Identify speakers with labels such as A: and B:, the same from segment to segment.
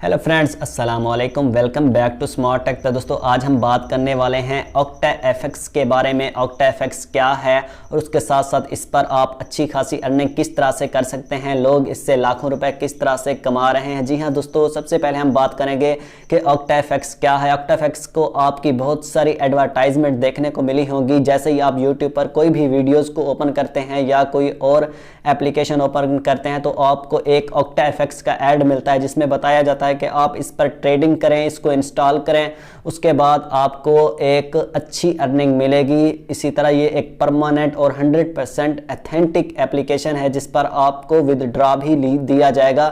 A: Hello friends, अस्सलाम वालेकुम। Welcome back to smart tech. तो दोस्तों, आज हम बात करने वाले हैं OctaFX के बारे में। OctaFX क्या है और उसके साथ साथ इस पर आप अच्छी खासी अर्निंग किस तरह से कर सकते हैं, लोग इससे लाखों रुपए किस तरह से कमा रहे हैं। जी हाँ दोस्तों, सबसे पहले हम बात करेंगे कि OctaFX क्या है। OctaFX को आपकी बहुत सारी एडवर्टाइजमेंट देखने को मिली होंगी। जैसे ही आप यूट्यूब पर कोई भी वीडियोज़ को ओपन करते हैं या कोई और एप्लीकेशन ओपन करते हैं तो आपको एक OctaFX का ऐड मिलता है जिसमें बताया जाता है कि आप इस पर ट्रेडिंग करें, इसको इंस्टॉल करें, उसके बाद आपको एक अच्छी अर्निंग मिलेगी। इसी तरह ये एक परमानेंट और 100% ऑथेंटिक एप्लीकेशन है जिस पर आपको विदड्रॉ भी दिया जाएगा।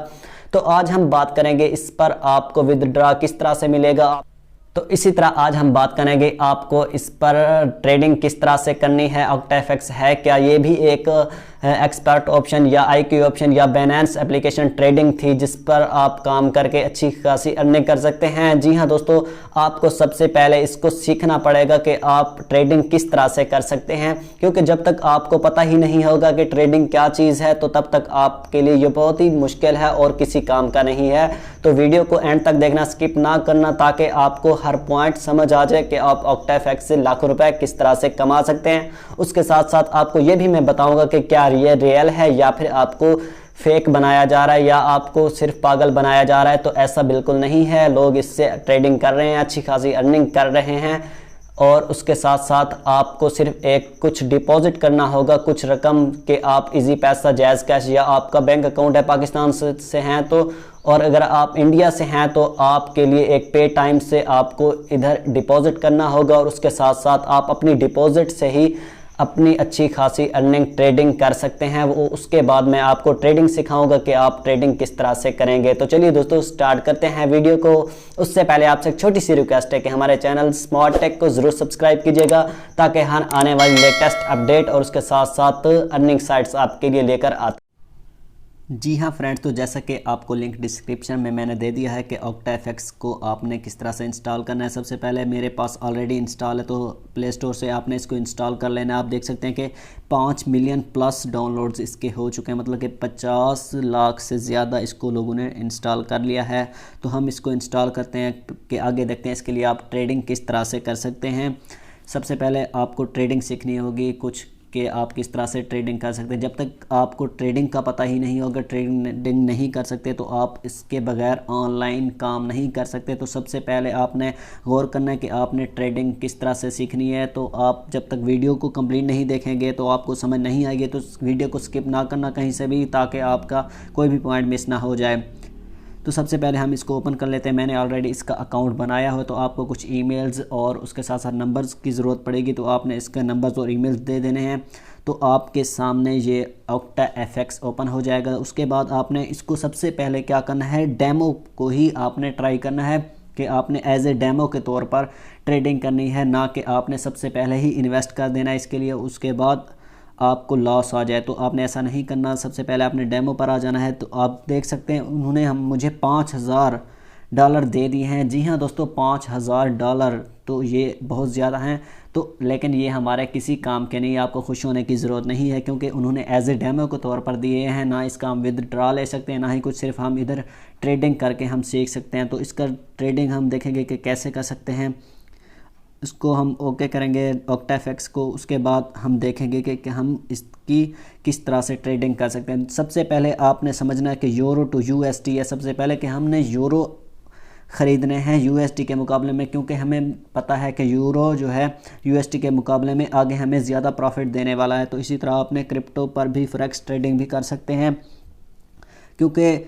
A: तो आज हम बात करेंगे इस पर आपको विदड्रॉ किस तरह से मिलेगा। तो इसी तरह आज हम बात करेंगे आपको इस पर ट्रेडिंग किस तरह से करनी है। OctaFX है क्या, ये भी एक एक्सपर्ट ऑप्शन या IQ ऑप्शन या बैलेंस एप्लीकेशन ट्रेडिंग थी जिस पर आप काम करके अच्छी खासी अर्निंग कर सकते हैं। जी हाँ दोस्तों, आपको सबसे पहले इसको सीखना पड़ेगा कि आप ट्रेडिंग किस तरह से कर सकते हैं, क्योंकि जब तक आपको पता ही नहीं होगा कि ट्रेडिंग क्या चीज़ है तो तब तक आपके लिए ये बहुत ही मुश्किल है और किसी काम का नहीं है। तो वीडियो को एंड तक देखना, स्किप ना करना, ताकि आपको हर पॉइंट समझ आ जाए कि आप OctaFX से लाखों रुपए किस तरह से कमा सकते हैं। उसके साथ साथ आपको ये भी मैं बताऊंगा कि क्या ये रियल है या फिर आपको फेक बनाया जा रहा है या आपको सिर्फ पागल बनाया जा रहा है। तो ऐसा बिल्कुल नहीं है, लोग इससे ट्रेडिंग कर रहे हैं, अच्छी खासी अर्निंग कर रहे हैं। और उसके साथ साथ आपको सिर्फ एक कुछ डिपॉजिट करना होगा, कुछ रकम के आप इजी पैसा, जैज़ कैश या आपका बैंक अकाउंट है पाकिस्तान से हैं तो, और अगर आप इंडिया से हैं तो आपके लिए एक पे टाइम से आपको इधर डिपॉजिट करना होगा। और उसके साथ साथ आप अपनी डिपॉजिट से ही अपनी अच्छी खासी अर्निंग ट्रेडिंग कर सकते हैं। वो उसके बाद मैं आपको ट्रेडिंग सिखाऊंगा कि आप ट्रेडिंग किस तरह से करेंगे। तो चलिए दोस्तों, स्टार्ट करते हैं वीडियो को। उससे पहले आपसे एक छोटी सी रिक्वेस्ट है कि हमारे चैनल स्मार्ट टेक को ज़रूर सब्सक्राइब कीजिएगा ताकि हर आने वाली लेटेस्ट अपडेट और उसके साथ साथ अर्निंग साइट्स आपके लिए लेकर आते। जी हाँ फ्रेंड्स, तो जैसा कि आपको लिंक डिस्क्रिप्शन में मैंने दे दिया है कि OctaFX को आपने किस तरह से इंस्टॉल करना है। सबसे पहले मेरे पास ऑलरेडी इंस्टॉल है तो प्ले स्टोर से आपने इसको इंस्टॉल कर लेना है। आप देख सकते हैं कि 5 मिलियन प्लस डाउनलोड्स इसके हो चुके हैं, मतलब कि 50 लाख से ज़्यादा इसको लोगों ने इंस्टॉल कर लिया है। तो हम इसको इंस्टॉल करते हैं कि आगे देखते हैं इसके लिए आप ट्रेडिंग किस तरह से कर सकते हैं। सबसे पहले आपको ट्रेडिंग सीखनी होगी कुछ कि आप किस तरह से ट्रेडिंग कर सकते हैं। जब तक आपको ट्रेडिंग का पता ही नहीं होगा, ट्रेडिंग नहीं कर सकते तो आप इसके बगैर ऑनलाइन काम नहीं कर सकते। तो सबसे पहले आपने गौर करना है कि आपने ट्रेडिंग किस तरह से सीखनी है। तो आप जब तक वीडियो को कंप्लीट नहीं देखेंगे तो आपको समझ नहीं आएगी। तो वीडियो को स्किप ना करना कहीं से भी, ताकि आपका कोई भी पॉइंट मिस ना हो जाए। तो सबसे पहले हम इसको ओपन कर लेते हैं। मैंने ऑलरेडी इसका अकाउंट बनाया हो तो आपको कुछ ईमेल्स और उसके साथ साथ नंबर्स की ज़रूरत पड़ेगी। तो आपने इसके नंबर्स और ईमेल्स दे देने हैं। तो आपके सामने ये OctaFX ओपन हो जाएगा। उसके बाद आपने इसको सबसे पहले क्या करना है, डेमो को ही आपने ट्राई करना है कि आपने एज ए डेमो के तौर पर ट्रेडिंग करनी है, ना कि आपने सबसे पहले ही इन्वेस्ट कर देना इसके लिए, उसके बाद आपको लॉस आ जाए। तो आपने ऐसा नहीं करना, सबसे पहले आपने डेमो पर आ जाना है। तो आप देख सकते हैं उन्होंने मुझे $5000 दे दिए हैं। जी हाँ दोस्तों, $5000 तो ये बहुत ज़्यादा हैं। तो लेकिन ये हमारे किसी काम के नहीं, आपको खुश होने की ज़रूरत नहीं है, क्योंकि उन्होंने एज ए डेमो के तौर पर दिए हैं। ना इसका हम विदड्रॉ ले सकते हैं, ना ही कुछ, सिर्फ हम इधर ट्रेडिंग करके हम सीख सकते हैं। तो इसका ट्रेडिंग हम देखेंगे कि कैसे कर सकते हैं। इसको हम ओके करेंगे OctaFX को, उसके बाद हम देखेंगे कि हम इसकी किस तरह से ट्रेडिंग कर सकते हैं। सबसे पहले आपने समझना है कि यूरो टू USD है। सबसे पहले कि हमने यूरो ख़रीदने हैं USD के मुकाबले में, क्योंकि हमें पता है कि यूरो जो है USD के मुकाबले में आगे हमें ज़्यादा प्रॉफिट देने वाला है। तो इसी तरह आपने क्रिप्टो पर भी फॉरेक्स ट्रेडिंग भी कर सकते हैं, क्योंकि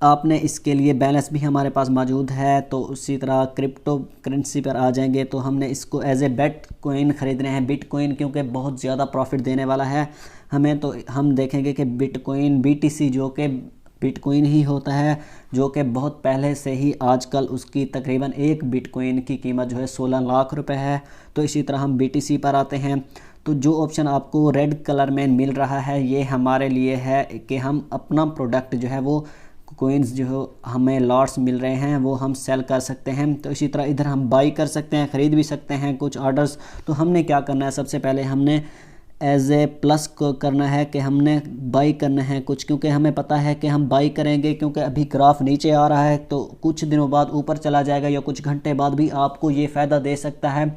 A: आपने इसके लिए बैलेंस भी हमारे पास मौजूद है। तो उसी तरह क्रिप्टो करेंसी पर आ जाएंगे तो हमने इसको एज ए बिटकॉइन ख़रीदने हैं, बिटकॉइन, क्योंकि बहुत ज़्यादा प्रॉफिट देने वाला है हमें। तो हम देखेंगे कि बिटकॉइन BTC जो कि बिटकॉइन ही होता है, जो कि बहुत पहले से ही आजकल उसकी तकरीबन एक बिटकॉइन की कीमत जो है 16 लाख रुपए है। तो इसी तरह हम BTC पर आते हैं। तो जो ऑप्शन आपको रेड कलर में मिल रहा है ये हमारे लिए है कि हम अपना प्रोडक्ट जो है वो कोइंस जो हमें लॉट्स मिल रहे हैं वो हम सेल कर सकते हैं। तो इसी तरह इधर हम बाई कर सकते हैं, ख़रीद भी सकते हैं कुछ ऑर्डर्स। तो हमने क्या करना है, सबसे पहले हमने एज ए प्लस को करना है कि हमने बाई करना है कुछ, क्योंकि हमें पता है कि हम बाई करेंगे क्योंकि अभी ग्राफ नीचे आ रहा है तो कुछ दिनों बाद ऊपर चला जाएगा या कुछ घंटे बाद भी आपको ये फ़ायदा दे सकता है।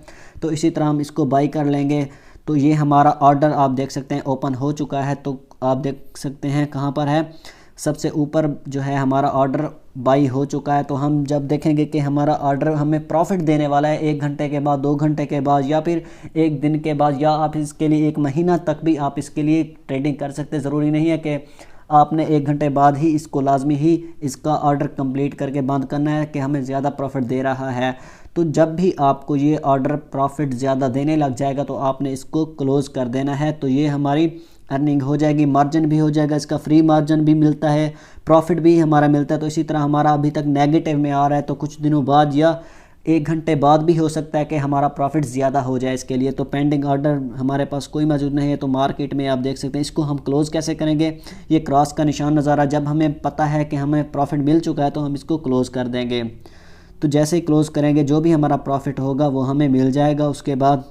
A: तो इसी तरह हम इसको बाई कर लेंगे। तो ये हमारा ऑर्डर आप देख सकते हैं ओपन हो चुका है। तो आप देख सकते हैं कहाँ पर है, सबसे ऊपर जो है हमारा ऑर्डर बाई हो चुका है। तो हम जब देखेंगे कि हमारा ऑर्डर हमें प्रॉफिट देने वाला है 1 घंटे के बाद, 2 घंटे के बाद, या फिर 1 दिन के बाद, या आप इसके लिए 1 महीना तक भी आप इसके लिए ट्रेडिंग कर सकते हैं। ज़रूरी नहीं है कि आपने 1 घंटे बाद ही इसको लाजमी ही इसका ऑर्डर कंप्लीट करके बंद करना है कि हमें ज़्यादा प्रॉफिट दे रहा है। तो जब भी आपको ये ऑर्डर प्रॉफिट ज़्यादा देने लग जाएगा तो आपने इसको क्लोज़ कर देना है। तो ये हमारी अर्निंग हो जाएगी, मार्जिन भी हो जाएगा, इसका फ्री मार्जिन भी मिलता है, प्रॉफिट भी हमारा मिलता है। तो इसी तरह हमारा अभी तक नेगेटिव में आ रहा है, तो कुछ दिनों बाद या 1 घंटे बाद भी हो सकता है कि हमारा प्रॉफिट ज़्यादा हो जाए इसके लिए। तो पेंडिंग ऑर्डर हमारे पास कोई मौजूद नहीं है। तो मार्केट में आप देख सकते हैं, इसको हम क्लोज़ कैसे करेंगे, ये क्रॉस का निशान नज़र आ रहा है। जब हमें पता है कि हमें प्रॉफिट मिल चुका है तो हम इसको क्लोज़ कर देंगे। तो जैसे ही क्लोज़ करेंगे जो भी हमारा प्रॉफिट होगा वो हमें मिल जाएगा उसके बाद।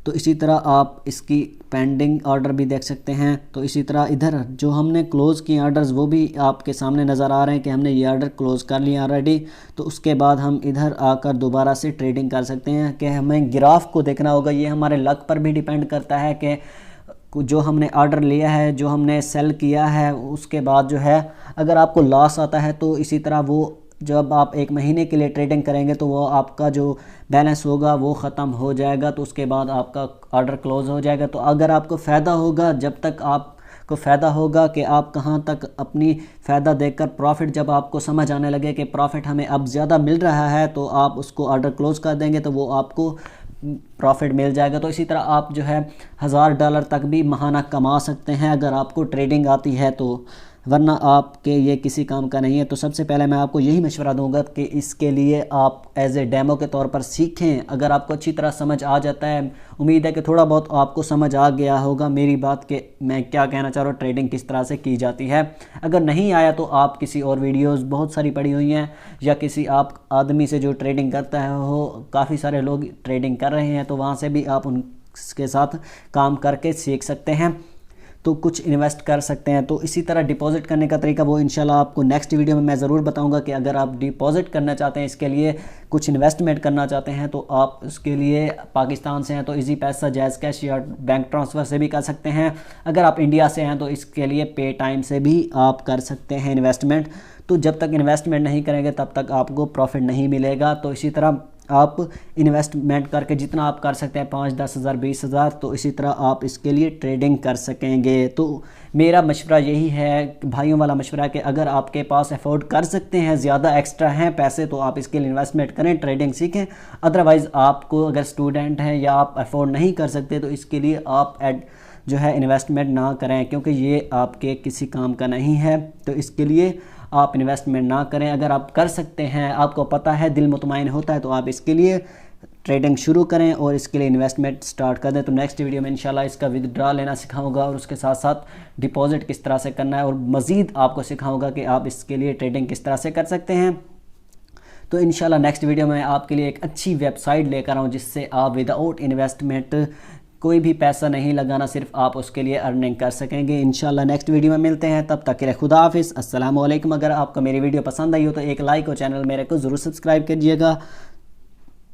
A: तो इसी तरह आप इसकी पेंडिंग ऑर्डर भी देख सकते हैं। तो इसी तरह इधर जो हमने क्लोज़ किए ऑर्डर्स वो भी आपके सामने नज़र आ रहे हैं कि हमने ये ऑर्डर क्लोज़ कर लिया ऑलरेडी। तो उसके बाद हम इधर आकर दोबारा से ट्रेडिंग कर सकते हैं कि हमें ग्राफ को देखना होगा। ये हमारे लक पर भी डिपेंड करता है कि जो हमने ऑर्डर लिया है, जो हमने सेल किया है, उसके बाद जो है अगर आपको लॉस आता है तो इसी तरह वो जब आप 1 महीने के लिए ट्रेडिंग करेंगे तो वो आपका जो बैलेंस होगा वो ख़त्म हो जाएगा। तो उसके बाद आपका ऑर्डर क्लोज़ हो जाएगा। तो अगर आपको फ़ायदा होगा, जब तक आपको फ़ायदा होगा कि आप कहाँ तक अपनी फ़ायदा देखकर प्रॉफिट, जब आपको समझ आने लगे कि प्रॉफिट हमें अब ज़्यादा मिल रहा है तो आप उसको ऑर्डर क्लोज़ कर देंगे तो वो आपको प्रॉफिट मिल जाएगा। तो इसी तरह आप जो है $1000 तक भी महाना कमा सकते हैं अगर आपको ट्रेडिंग आती है तो, वरना आपके ये किसी काम का नहीं है। तो सबसे पहले मैं आपको यही मशवरा दूंगा कि इसके लिए आप एज ए डेमो के तौर पर सीखें। अगर आपको अच्छी तरह समझ आ जाता है, उम्मीद है कि थोड़ा बहुत आपको समझ आ गया होगा मेरी बात कि मैं क्या कहना चाह रहा हूँ, ट्रेडिंग किस तरह से की जाती है। अगर नहीं आया तो आप किसी और वीडियोज़ बहुत सारी पड़ी हुई हैं, या किसी आप आदमी से जो ट्रेडिंग करता है, वो काफ़ी सारे लोग ट्रेडिंग कर रहे हैं तो वहाँ से भी आप उनके साथ काम करके सीख सकते हैं, तो कुछ इन्वेस्ट कर सकते हैं। तो इसी तरह डिपॉजिट करने का तरीका वो इंशाल्लाह आपको नेक्स्ट वीडियो में मैं ज़रूर बताऊंगा कि अगर आप डिपॉजिट करना चाहते हैं, इसके लिए कुछ इन्वेस्टमेंट करना चाहते हैं, तो आप उसके लिए पाकिस्तान से हैं तो इजी पैसा, जैज़ कैश या बैंक ट्रांसफ़र से भी कर सकते हैं। अगर आप इंडिया से हैं तो इसके लिए पे टाइम से भी आप कर सकते हैं इन्वेस्टमेंट। तो जब तक इन्वेस्टमेंट नहीं करेंगे तब तक आपको प्रॉफिट नहीं मिलेगा। तो इसी तरह आप इन्वेस्टमेंट करके जितना आप कर सकते हैं 5, 10 हज़ार, 20 हज़ार, तो इसी तरह आप इसके लिए ट्रेडिंग कर सकेंगे। तो मेरा मशवरा यही है, भाइयों वाला मशवरा है कि अगर आपके पास अफोर्ड कर सकते हैं, ज़्यादा एक्स्ट्रा हैं पैसे, तो आप इसके लिए इन्वेस्टमेंट करें, ट्रेडिंग सीखें। अदरवाइज़ आपको अगर स्टूडेंट हैं या आप अफोर्ड नहीं कर सकते तो इसके लिए आप जो है इन्वेस्टमेंट ना करें, क्योंकि ये आपके किसी काम का नहीं है। तो इसके लिए आप इन्वेस्टमेंट ना करें। अगर आप कर सकते हैं, आपको पता है, दिल मुतमईन होता है, तो आप इसके लिए ट्रेडिंग शुरू करें और इसके लिए इन्वेस्टमेंट स्टार्ट कर दें। तो नेक्स्ट वीडियो में इंशाल्लाह इसका विदड्रॉ लेना सिखाऊंगा और उसके साथ साथ डिपॉजिट किस तरह से करना है, और मज़ीद आपको सिखाऊंगा कि आप इसके लिए ट्रेडिंग किस तरह से कर सकते हैं। तो इंशाल्लाह नेक्स्ट वीडियो में आपके लिए एक अच्छी वेबसाइट लेकर आऊँ जिससे आप विदाउट इन्वेस्टमेंट, कोई भी पैसा नहीं लगाना, सिर्फ आप उसके लिए अर्निंग कर सकेंगे। इंशाल्लाह नेक्स्ट वीडियो में मिलते हैं, तब तक के लिए खुदा हाफिज़, अस्सलाम वालेकुम। अगर आपको मेरी वीडियो पसंद आई हो तो एक लाइक और चैनल मेरे को ज़रूर सब्सक्राइब कीजिएगा।